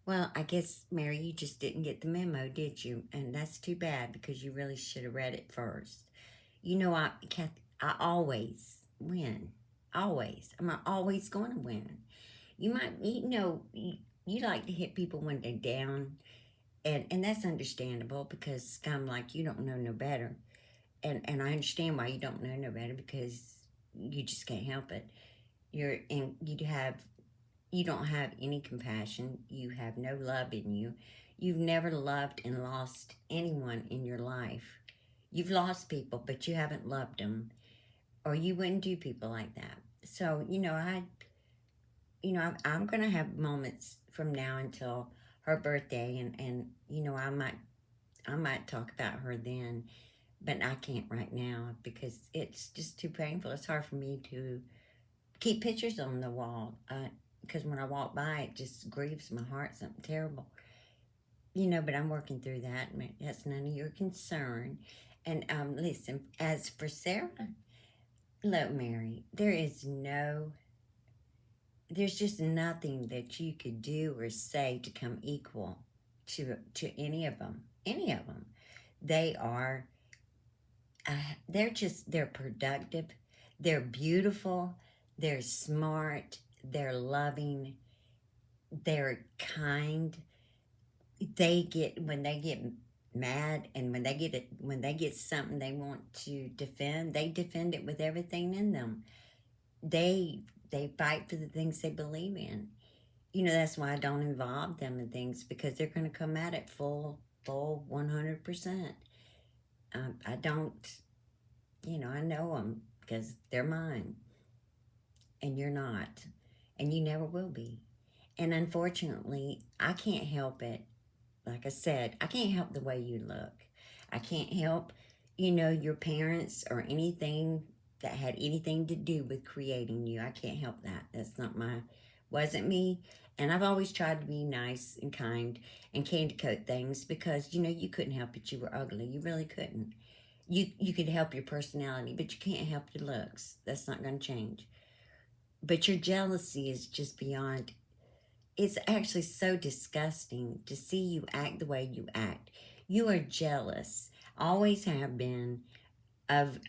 Well, I guess, Mary, you just didn't get the memo, did you? And that's too bad because you really should have read it first. I always win. Always. I'm always going to win. You like to hit people when they're down, and that's understandable because it's kind of like you don't know no better. And I understand why you don't know no better because you just can't help it. You don't have any compassion. You have no love in you. You've never loved and lost anyone in your life. You've lost people, but you haven't loved them, or you wouldn't do people like that. So, I'm going to have moments from now until her birthday, and I might talk about her then, but I can't right now because it's just too painful. It's hard for me to keep pictures on the wall because when I walk by, it just grieves my heart, something terrible. But I'm working through that. That's none of your concern. And listen, as for Sarah, look, Mary, there's just nothing that you could do or say to come equal to any of them. Any of them. They are, they're productive, they're beautiful, they're smart, they're loving, they're kind. When they get mad, and when they get something they want to defend, they defend it with everything in them. They fight for the things they believe in. That's why I don't involve them in things, because they're going to come at it full 100%. I don't, I know them because they're mine, and you're not, and you never will be. And unfortunately, I can't help it. Like I said, I can't help the way you look. I can't help, your parents or anything that had anything to do with creating you. I can't help that. Wasn't me. And I've always tried to be nice and kind and candy coat things because, you couldn't help it. You were ugly. You really couldn't. You could help your personality, but you can't help your looks. That's not going to change. But your jealousy is just beyond. It's actually so disgusting to see you act the way you act. You are jealous, always have been, of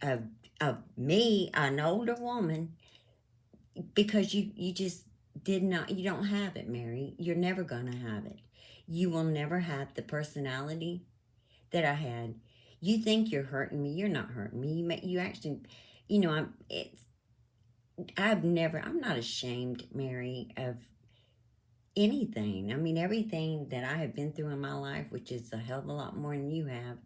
me, an older woman, because you just you don't have it, Mary. You're never going to have it. You will never have the personality that I had. You think you're hurting me. You're not hurting me. You actually, I'm not ashamed, Mary, of anything. I mean, everything that I have been through in my life, which is a hell of a lot more than you have,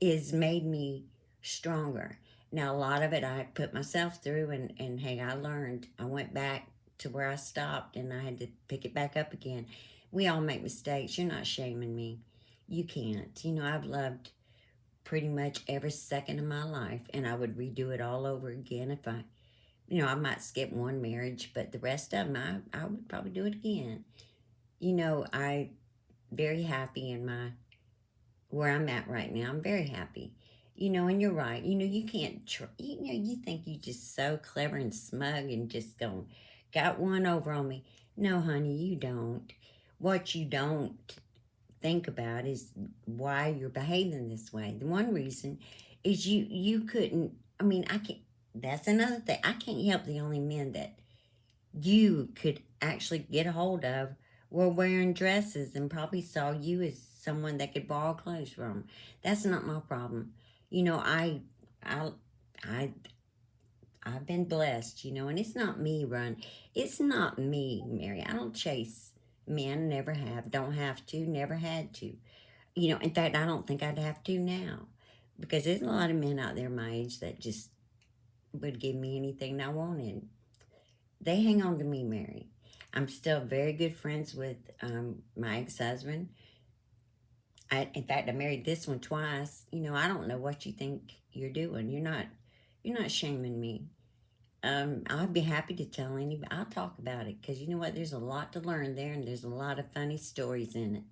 is made me stronger. Now, a lot of it I put myself through, and hey, I learned. I went back to where I stopped, and I had to pick it back up again. We all make mistakes. You're not shaming me. You can't. I've loved pretty much every second of my life, and I would redo it all over again if I might skip one marriage, but the rest of them, I would probably do it again. I very happy in where I'm at right now. I'm very happy. And you're right. You can't, you think you just so clever and smug and just got one over on me. No, honey, you don't. What you don't think about is why you're behaving this way. The one reason is you couldn't, I can't, that's another thing. I can't help the only men that you could actually get a hold of were wearing dresses and probably saw you as someone that could borrow clothes from. That's not my problem. I, I, I've been blessed, and it's not me, It's not me, Mary. I don't chase men, never have, don't have to, never had to. In fact, I don't think I'd have to now, because there's a lot of men out there my age that just would give me anything I wanted. They hang on to me, Mary. I'm still very good friends with my ex-husband. In fact, I married this one twice. I don't know what you think you're doing. You're not shaming me. I'd be happy to tell anybody. I'll talk about it because you know what? There's a lot to learn there, and there's a lot of funny stories in it.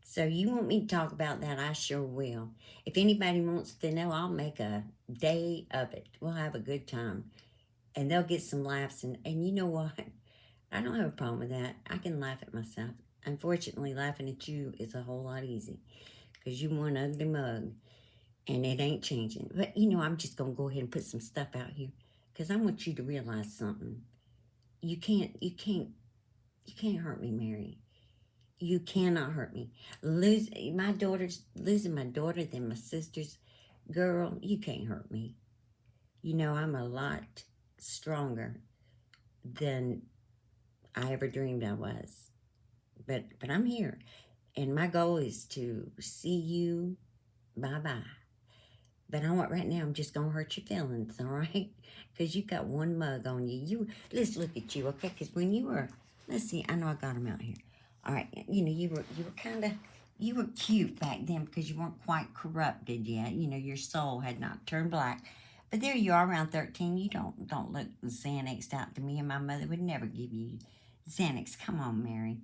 So you want me to talk about that? I sure will. If anybody wants to know, I'll make a day of it. We'll have a good time, and they'll get some laughs. And you know what? I don't have a problem with that. I can laugh at myself. Unfortunately, laughing at you is a whole lot easy because you one ugly mug and it ain't changing. But I'm just gonna go ahead and put some stuff out here because I want you to realize something. You can't hurt me, Mary. You cannot hurt me. Losing my daughter, then my sisters. Girl, you can't hurt me. I'm a lot stronger than I ever dreamed I was. But I'm here, and my goal is to see you. Bye bye. But right now, I'm just gonna hurt your feelings, all right? Because you got one mug on you. Let's look at you, okay? Because when you were, let's see, I know I got them out here. All right, you were cute back then because you weren't quite corrupted yet. Your soul had not turned black. But there you are, around 13. You don't look Xanaxed out to me, and my mother would never give you Xanax. Come on, Mary.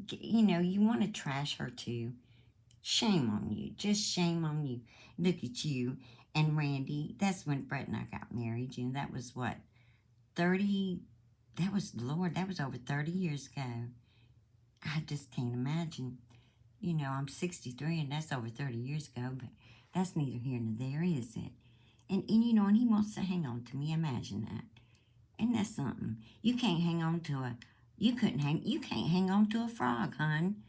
You want to trash her too. Shame on you. Just shame on you. Look at you and Randy. That's when Brett and I got married. That was what? 30? Lord, that was over 30 years ago. I just can't imagine. I'm 63 and that's over 30 years ago, but that's neither here nor there, is it? And and he wants to hang on to me. Imagine that. And that's something. You can't hang on to you can't hang on to a frog, hon.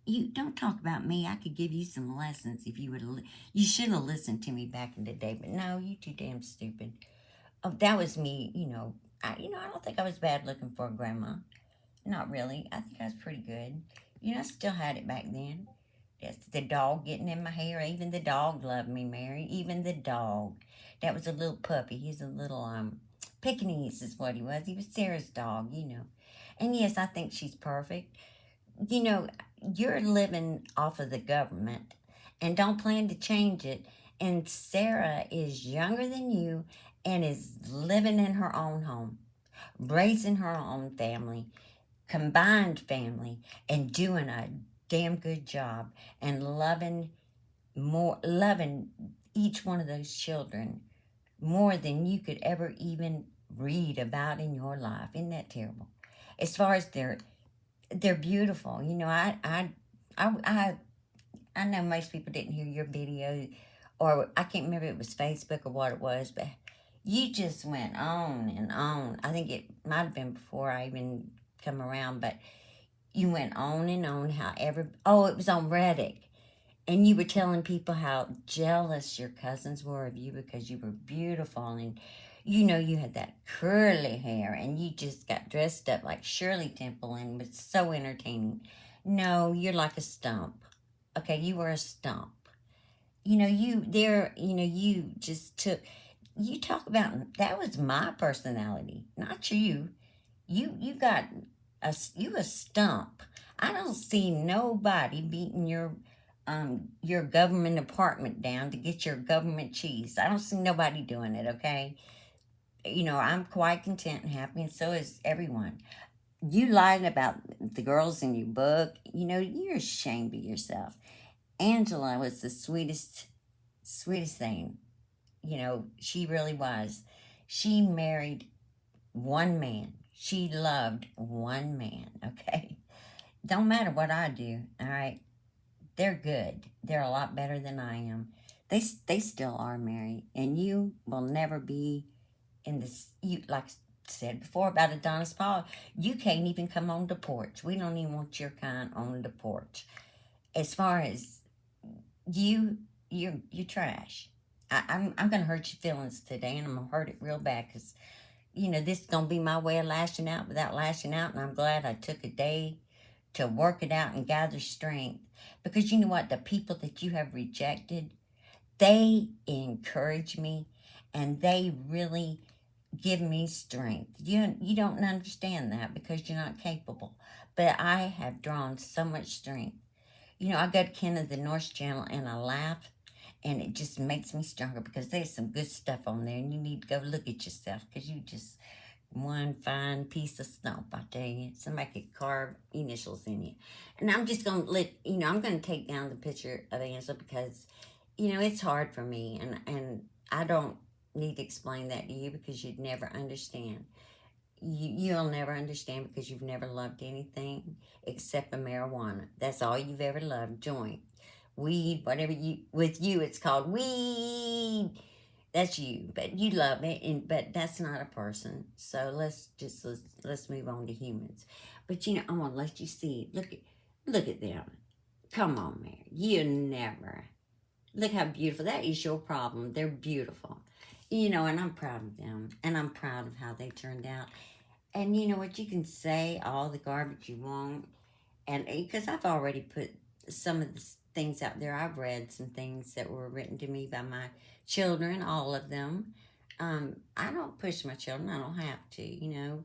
You don't talk about me. I could give you some lessons if you would have. You should have listened to me back in the day, but no, you too damn stupid. Oh, that was me. I don't think I was bad looking for a grandma. Not really. I think I was pretty good. I still had it back then. That's the dog getting in my hair. Even the dog loved me, Mary. Even the dog. That was a little puppy. He's a little Pekingese is what he was. He was Sarah's dog. And yes, I think she's perfect. You're living off of the government and don't plan to change it. And Sarah is younger than you and is living in her own home, raising her own family, combined family, and doing a damn good job and loving each one of those children more than you could ever even read about in your life. Isn't that terrible? As far as they're beautiful. I know most people didn't hear your video, or I can't remember if it was Facebook or what it was, but you just went on and on. I think it might have been before I even come around, but you went on and on it was on Reddit. And you were telling people how jealous your cousins were of you because you were beautiful and you had that curly hair and you just got dressed up like Shirley Temple and was so entertaining. No, you're like a stump. Okay, you were a stump. You just took, you talk about, that was my personality, not you. You got, you a stump. I don't see nobody beating your government apartment down to get your government cheese. I don't see nobody doing it, okay? I'm quite content and happy, and so is everyone. You lied about the girls in your book. You're ashamed of yourself. Angela was the sweetest thing. She really was. She married one man. She loved one man, okay? Don't matter what I do, all right? They're good. They're a lot better than I am. They still are married, and you will never be in this. Like I said before about Adonis Paul, you can't even come on the porch. We don't even want your kind on the porch. As far as you're trash. I'm gonna hurt your feelings today, and I'm gonna hurt it real bad because this is gonna be my way of lashing out without lashing out, and I'm glad I took a day to work it out and gather strength. Because you know what? The people that you have rejected, they encourage me and they really give me strength. You don't understand that because you're not capable. But I have drawn so much strength. I go to Ken of the North Channel and I laugh and it just makes me stronger because there's some good stuff on there and you need to go look at yourself because you just one fine piece of stump, I tell you. Somebody could carve initials in you. And I'm just going to I'm going to take down the picture of Angela because, it's hard for me. And I don't need to explain that to you because you'd never understand. you'll never understand because you've never loved anything except a marijuana. That's all you've ever loved. Joint, weed, whatever you. With you, it's called weed. That's you, but you love it, and but that's not a person. So let's move on to humans. But you know, I want to let you see. Look at them. Come on, Mary. You never. Look how beautiful. That is your problem. They're beautiful. You know, and I'm proud of them. And I'm proud of how they turned out. And you know what? You can say all the garbage you want. And because I've already put some of the things out there, I've read some things that were written to me by my children, all of them. I don't push my children. I don't have to. You know,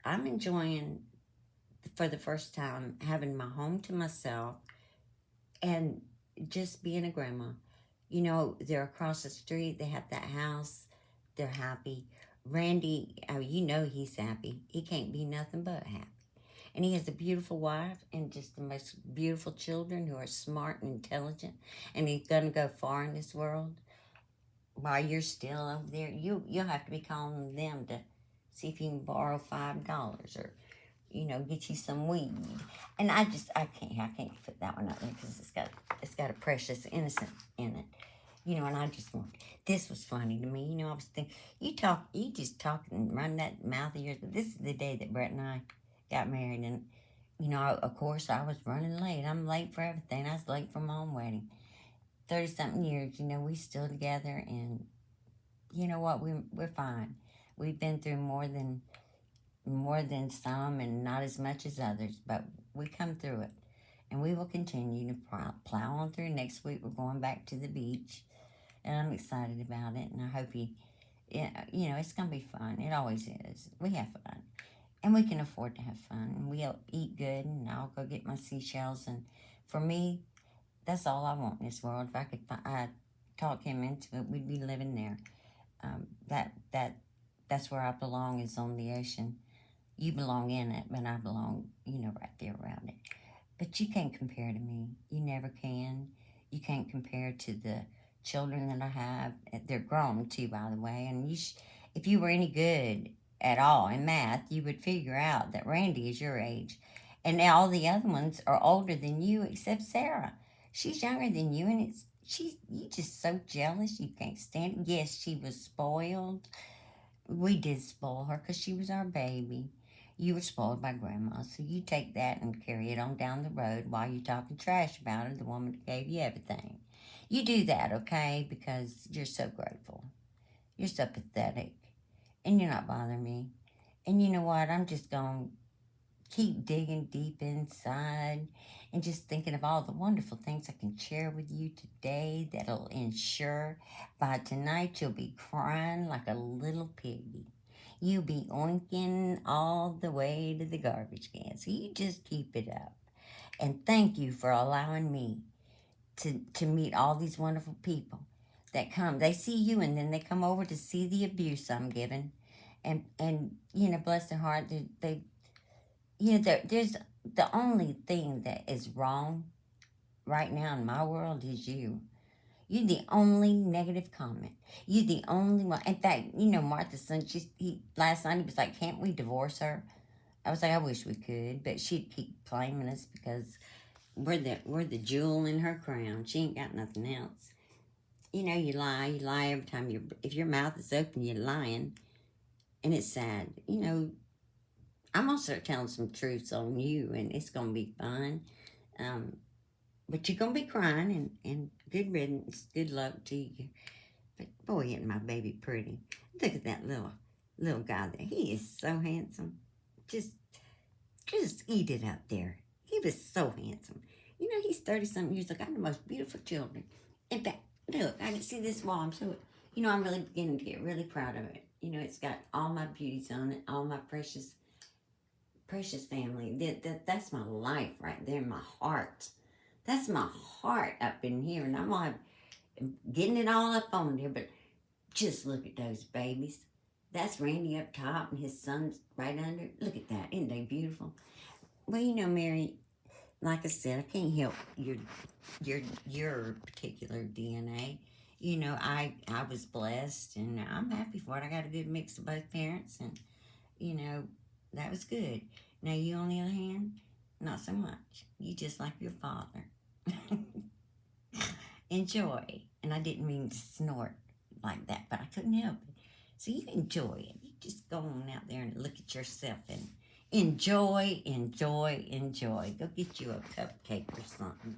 I'm enjoying for the first time having my home to myself and just being a grandma. You know, they're across the street, they have that house, they're happy. Randy, oh, you know he's happy. He can't be nothing but happy. And he has a beautiful wife and just the most beautiful children who are smart and intelligent. And he's going to go far in this world. While you're still over there, you'll have to be calling them to see if you can borrow $5 or you know, get you some weed. And I can't put that one up there because it's got a precious innocent in it. You know, and I just want, this was funny to me. You know, I was thinking, you just talk and run that mouth of yours. But this is the day that Brett and I got married. And, you know, of course, I was running late. I'm late for everything. I was late for my own wedding. 30-something years, you know, we still together. And you know what? We're fine. We've been through more than some and not as much as others, but we come through it. And we will continue to plow on through. Next week, we're going back to the beach, and I'm excited about it, and I hope you know, it's going to be fun. It always is. We have fun, and we can afford to have fun, and we'll eat good, and I'll go get my seashells, and for me, that's all I want in this world. If I could talk him into it, we'd be living there. That's where I belong, is on the ocean. You belong in it, but I belong, you know, right there around it. But you can't compare to me. You never can. You can't compare to the children that I have. They're grown, too, by the way. And if you were any good at all in math, you would figure out that Randy is your age. And all the other ones are older than you, except Sarah. She's younger than you, and you just so jealous. You can't stand it. Yes, she was spoiled. We did spoil her because she was our baby. You were spoiled by Grandma, so you take that and carry it on down the road while you're talking trash about her, the woman that gave you everything. You do that, okay, because you're so grateful. You're so pathetic, and you're not bothering me. And you know what? I'm just going to keep digging deep inside and just thinking of all the wonderful things I can share with you today that'll ensure by tonight you'll be crying like a little piggy. You'll be oinking all the way to the garbage can. So you just keep it up. And thank you for allowing me to meet all these wonderful people that come. They see you and then they come over to see the abuse I'm giving. And you know, bless their heart, they you know, there's the only thing that is wrong right now in my world is you. You're the only negative comment. You're the only one. In fact, you know, Martha's son, last night he was like, can't we divorce her? I was like, I wish we could, but she'd keep claiming us because we're the jewel in her crown. She ain't got nothing else. You know, you lie every time if your mouth is open, you're lying. And it's sad. You know, I'm going to start telling some truths on you, and it's going to be fun. But you're going to be crying, and good riddance, good luck to you. But boy, isn't my baby pretty. Look at that little guy there. He is so handsome. Just eat it up there. He was so handsome. You know, he's 30-something years old. Got the most beautiful children. In fact, look, I can see this wall. I'm really beginning to get really proud of it. You know, it's got all my beauties on it, all my precious family. That's my life right there, my heart. That's my heart up in here, and I'm getting it all up on there, but just look at those babies. That's Randy up top, and his son's right under. Look at that. Isn't they beautiful? Well, you know, Mary, like I said, I can't help your particular DNA. You know, I was blessed, and I'm happy for it. I got a good mix of both parents, and, you know, That was good. Now you, on the other hand, not so much. You just like your father. Enjoy. And I didn't mean to snort like that, but I couldn't help it. So you enjoy it. You just go on out there and look at yourself and enjoy, enjoy, enjoy. Go get you a cupcake or something.